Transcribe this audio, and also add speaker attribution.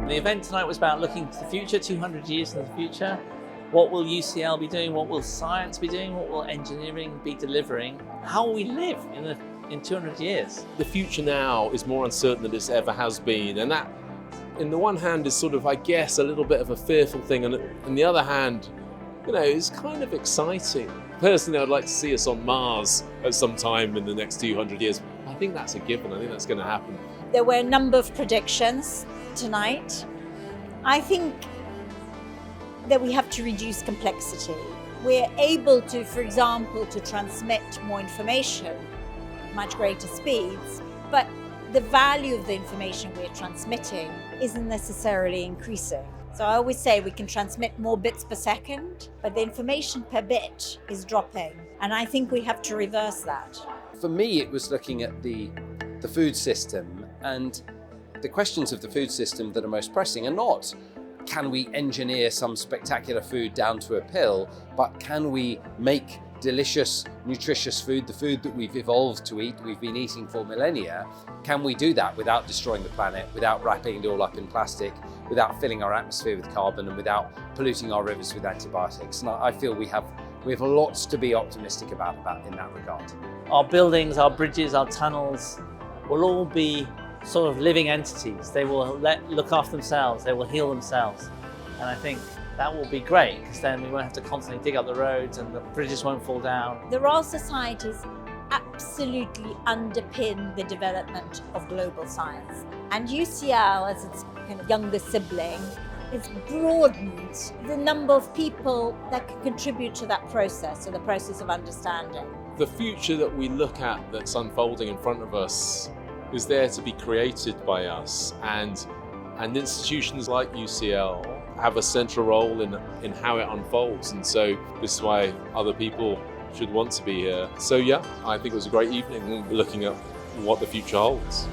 Speaker 1: The event tonight was about looking to the future, 200 years in the future. What will UCL be doing? What will science be doing? What will engineering be delivering? How will we live in 200 years?
Speaker 2: The future now is more uncertain than it ever has been, and that, in the one hand, is sort of, I guess, a little bit of a fearful thing, and on the other hand, is kind of exciting. Personally, I'd like to see us on Mars at some time in the next 200 years. I think that's a given. I think that's going to happen.
Speaker 3: There were a number of predictions tonight. I think that we have to reduce complexity. We're able to, for example, to transmit more information at much greater speeds, but the value of the information we're transmitting isn't necessarily increasing. So I always say we can transmit more bits per second, but the information per bit is dropping. And I think we have to reverse that.
Speaker 4: For me, it was looking at the food system, and the questions of the food system that are most pressing are not, can we engineer some spectacular food down to a pill, but can we make delicious, nutritious food, the food that we've evolved to eat, we've been eating for millennia? Can we do that without destroying the planet, without wrapping it all up in plastic, without filling our atmosphere with carbon, and without polluting our rivers with antibiotics? And I feel we have lots to be optimistic about in that regard.
Speaker 1: Our buildings, our bridges, our tunnels will all be sort of living entities. They will look after themselves, they will heal themselves. And I think that will be great, because then we won't have to constantly dig up the roads and the bridges won't fall down.
Speaker 3: The Royal Societies absolutely underpin the development of global science. And UCL, as its kind of younger sibling, has broadened the number of people that can contribute to that process, or the process of understanding.
Speaker 2: The future that we look at that's unfolding in front of us is there to be created by us, and institutions like UCL have a central role in how it unfolds, and so this is why other people should want to be here. So yeah, I think it was a great evening looking at what the future holds.